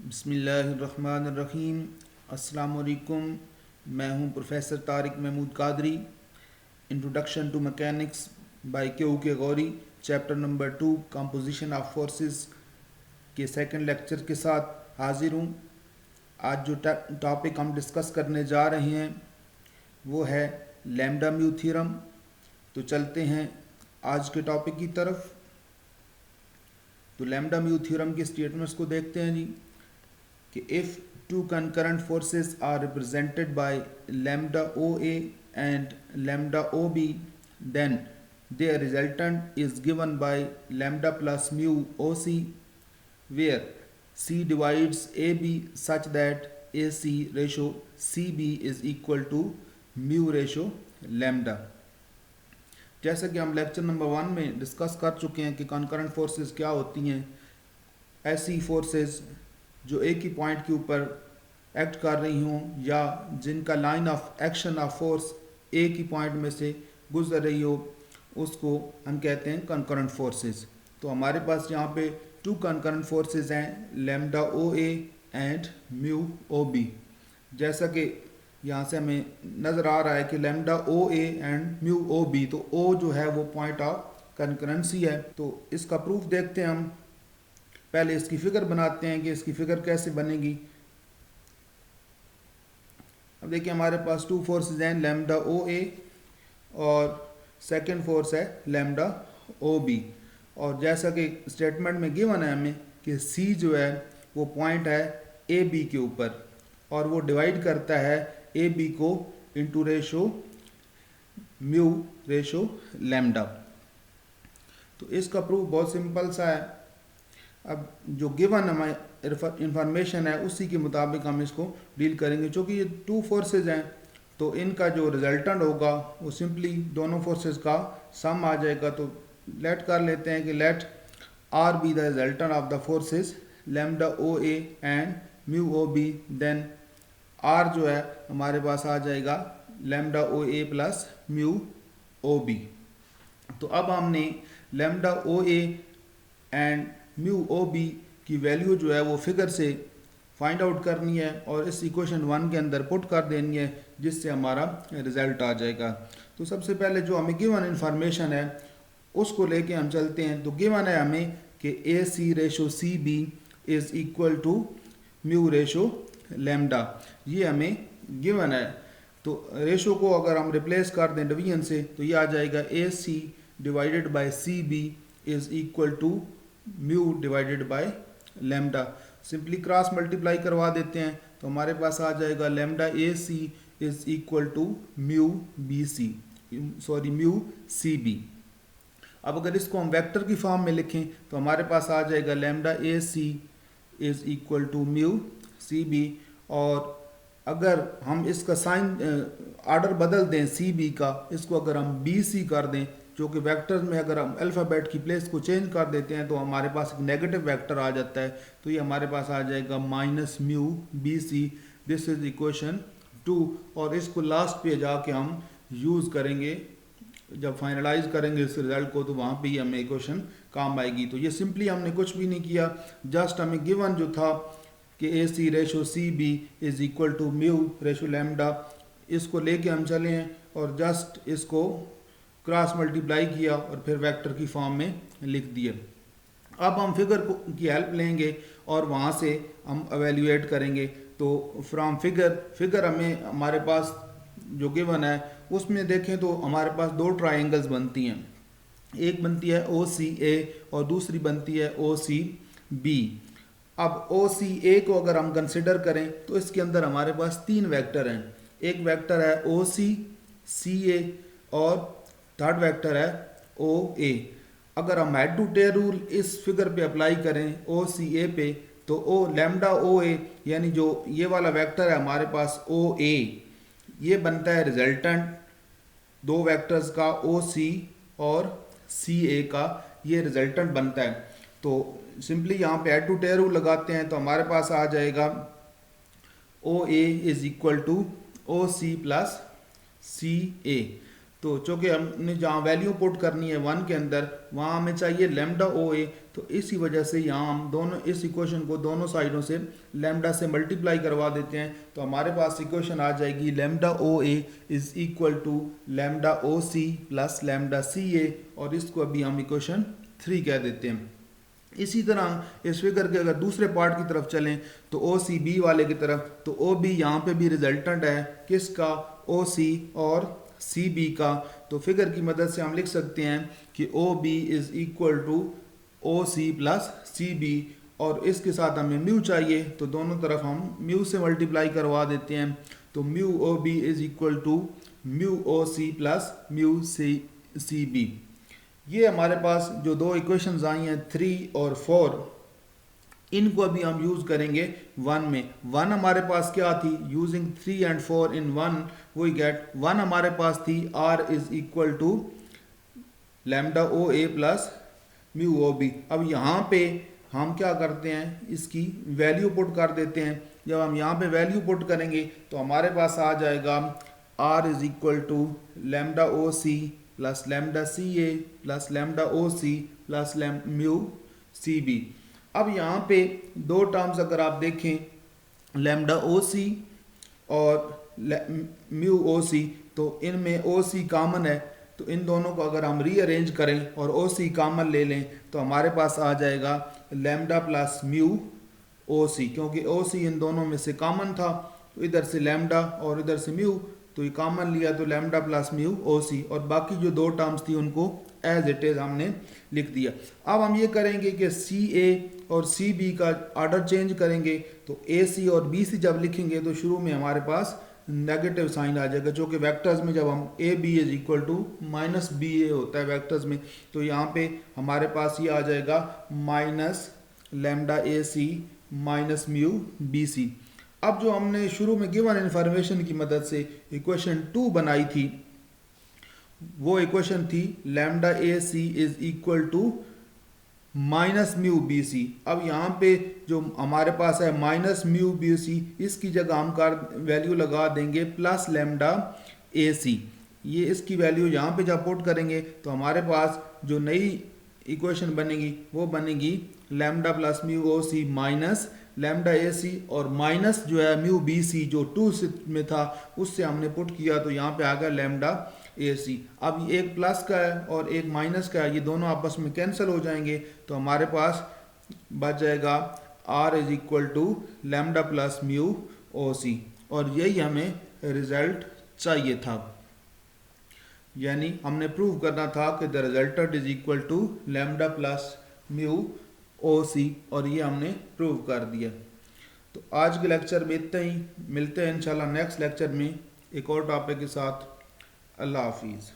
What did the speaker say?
बिस्मिल्लाहिर्रहमानिर्रहीम। अस्सलाम वालेकुम। मैं हूं professor Tariq Mahmood Qadri. Introduction to mechanics by के गौरी, chapter number 2 composition of forces के सेकंड लेक्चर के साथ हाजिर हूं। आज जो टॉपिक हम डिस्कस करने जा रहे हैं वो है लैम्डा म्यू थ्योरम। तो चलते हैं आज के टॉपिक की तरफ। तो लैम्डा म्यू थ्योरम के स्टेटमेंट्स को देखते हैं जी कि if two concurrent forces are represented by lambda OA and lambda OB, then their resultant is given by lambda plus mu OC, where C divides AB such that AC ratio CB is equal to mu ratio lambda। जैसा कि हम lecture number 1 में discuss कर चुके हैं कि concurrent forces क्या होती हैं। ऐसी फोर्सेस जो एक ही पॉइंट के ऊपर एक्ट कर रही हों या जिनका line of action of force एक ही पॉइंट में से गुजर रही हो, उसको हम कहते हैं कंकरेंट फोर्सेस। तो हमारे पास यहाँ पे 2 कंकरेंट फोर्सेस हैं, lambda O A and mu O B. जैसा कि यहाँ से हमें नज़र आ रहा है कि lambda O A and mu O B, तो ओ जो है वो पॉइंट ऑफ कंकरेंसी है। तो इसका प्रूफ देखते हैं हम। पहले इसकी फिगर बनाते हैं कि इसकी फिगर कैसे बनेगी। अब देखिए हमारे पास 2 फोर्सेस हैं, लैम्डा ओ ए और सेकंड फोर्स है लैम्डा ओ बी। और जैसा कि स्टेटमेंट में गिवन है हमें कि सी जो है वो पॉइंट है ए बी के ऊपर और वो डिवाइड करता है ए बी को into ratio mu ratio lambda. तो इसका प्रूफ बहुत सिंपल सा है। अब जो गिवन हमारी इंफॉर्मेशन है उसी के मुताबिक हम इसको डील करेंगे। चूँकि ये 2 फोर्सेज हैं तो इनका जो रिजल्टेंट होगा वो सिंपली दोनों फोर्सेज का सम आ जाएगा। तो लेट कर लेते हैं कि let R be the resultant of the forces lambda O A and mu O B. Then R जो है हमारे पास आ जाएगा lambda O A plus mu O B. तो अब हमने lambda O A and mu O B की वैल्यू जो है वो फिगर से फाइंड आउट करनी है और इस इक्वेशन 1 के अंदर पुट कर देनी है, जिससे हमारा रिजल्ट आ जाएगा। तो सबसे पहले जो हमें गिवन इन्फॉर्मेशन है उसको लेके हम चलते हैं। तो गिवन है हमें कि A C ratio C B is equal to mu ratio lambda, ये हमें गिवन है। तो रेशो को अगर हम रिप्लेस कर दें डिवीजन से तो ये आ जाएगा A C divided by C B is equal to mu divided by lambda. Simply cross multiply करवा देते हैं तो हमारे पास आ जाएगा lambda A C is equal to mu B C, sorry mu C B. अब अगर इसको हम वेक्टर की फॉर्म में लिखें तो हमारे पास आ जाएगा lambda A C is equal to mu C B. और अगर हम इसका साइन ऑर्डर बदल दें सी बी का, इसको अगर हम बी सी कर दें, जो कि वेक्टर में अगर हम अल्फ़ाबेट की प्लेस को चेंज कर देते हैं तो हमारे पास एक नेगेटिव वेक्टर आ जाता है। तो ये हमारे पास आ जाएगा minus mu B C. This is equation 2। और इसको लास्ट पे जाके हम यूज़ करेंगे, जब फाइनलाइज करेंगे इस रिजल्ट को, तो वहाँ पे ही हमें इक्वेशन काम आएगी। तो ये सिंपली हमने कुछ भी नहीं किया, जस्ट हमें गिवन जो था कि A C ratio C B is equal to mu ratio lambda, इसको लेके हम चले हैं और जस्ट इसको क्रॉस मल्टीप्लाई किया और फिर वेक्टर की फॉर्म में लिख दिए। अब हम फिगर की हेल्प लेंगे और वहाँ से हम एवेल्यूएट करेंगे। तो फ्रॉम फिगर हमें हमारे पास जो गिवन है उसमें देखें तो हमारे पास 2 ट्राइंगल्स बनती हैं। एक बनती है ओ सी ए और दूसरी बनती है ओ सी बी। अब ओ सी ए को अगर हम कंसिडर करें तो इसके अंदर हमारे पास 3 वेक्टर हैं। एक वेक्टर है ओ सी ए और थर्ड वेक्टर है ओ ए। अगर हम हेड टू टेल रूल इस फिगर पे अप्लाई करें ओ सी ए पे, तो ओ लैम्डा ओ ए यानी जो ये वाला वेक्टर है हमारे पास ओ ए, ये बनता है रिजल्टेंट 2 वेक्टर्स का ओ सी और सी ए का, ये रिजल्टेंट बनता है। तो सिंपली यहाँ पे हेड टू टेल रूल लगाते हैं तो हमारे पास आ जाएगा O A is equal to O C plus C A. तो चूँकि हमने जहाँ वैल्यू पुट करनी है 1 के अंदर, वहाँ हमें चाहिए लैम्डा ओ ए, तो इसी वजह से यहाँ हम दोनों इस इक्वेशन को दोनों साइडों से लैम्डा से मल्टीप्लाई करवा देते हैं। तो हमारे पास इक्वेशन आ जाएगी lambda O A is equal to lambda O C plus lambda C A, और इसको अभी हम इक्वेशन 3 कह देते हैं। इसी तरह इस फिगर के अगर दूसरे पार्ट की तरफ चलें तो ओ सी बी वाले की तरफ, तो ओ बी यहाँ पे भी रिजल्टेंट है किसका, ओ सी और सी बी का। तो फिगर की मदद से हम लिख सकते हैं कि O B is equal to O C plus C B, और इसके साथ हमें म्यू चाहिए तो दोनों तरफ हम म्यू से मल्टीप्लाई करवा देते हैं। तो mu O B is equal to mu O C plus mu C B. ये हमारे पास जो दो इक्वेशंस आई हैं 3 और 4, इनको अभी हम यूज़ करेंगे 1 में। 1 हमारे पास क्या थी, using 3 and 4 in 1 we get 1 हमारे पास थी r is equal to lambda O A plus mu O B. अब यहाँ पे हम क्या करते हैं, इसकी वैल्यू पुट कर देते हैं। जब हम यहाँ पे वैल्यू पुट करेंगे तो हमारे पास आ जाएगा r is equal to lambda O C plus lambda C A plus lambda O C plus mu C B. अब यहाँ पे दो टर्म्स अगर आप देखें लैम्डा ओ सी और म्यू ओ सी, तो इनमें ओ सी कॉमन है, तो इन दोनों को अगर हम रीअरेंज करें और ओ सी कॉमन ले लें तो हमारे पास आ जाएगा लैम्डा प्लस म्यू ओ सी, क्योंकि ओ सी इन दोनों में से कॉमन था। तो इधर से लैम्डा और इधर से म्यू, तो ये कॉमन लिया तो lambda plus mu O C, और बाकी जो दो टर्म्स थी उनको एज इट इज हमने लिख दिया। अब हम ये करेंगे कि सी ए और सी बी का ऑर्डर चेंज करेंगे। तो ए सी और बी सी जब लिखेंगे तो शुरू में हमारे पास नेगेटिव साइन आ जाएगा, जो कि वेक्टर्स में जब हम A B is equal to minus B A होता है वेक्टर्स में, तो यहाँ पे हमारे पास ये आ जाएगा minus lambda A C minus mu B C. अब जो हमने शुरू में गिवन इन्फॉर्मेशन की मदद से इक्वेशन 2 बनाई थी, वो इक्वेशन थी lambda A C is equal to minus mu B C. अब यहाँ पे जो हमारे पास है माइनस म्यू बी सी, इसकी जगह हम वैल्यू लगा देंगे प्लस लैम्डा ए सी। ये इसकी वैल्यू यहाँ पे जब पुट करेंगे तो हमारे पास जो नई इक्वेशन बनेगी वो बनेगी lambda plus mu O C minus lambda A सी, और माइनस जो है म्यू बी सी जो 2 में था उससे हमने पुट किया तो यहाँ पे आ गया लैम्डा ए सी। अब एक प्लस का है और एक माइनस का है, ये दोनों आपस में कैंसिल हो जाएंगे, तो हमारे पास बच जाएगा r is equal to lambda plus mu O C, और यही हमें रिजल्ट चाहिए था। यानी हमने प्रूव करना था कि the resultant is equal to lambda plus mu O C, और ये हमने प्रूव कर दिया। तो आज के लेक्चर में इतना ही, मिलते हैं इंशाल्लाह नेक्स्ट लेक्चर में एक और टॉपिक के साथ। अल्लाह हाफिज़।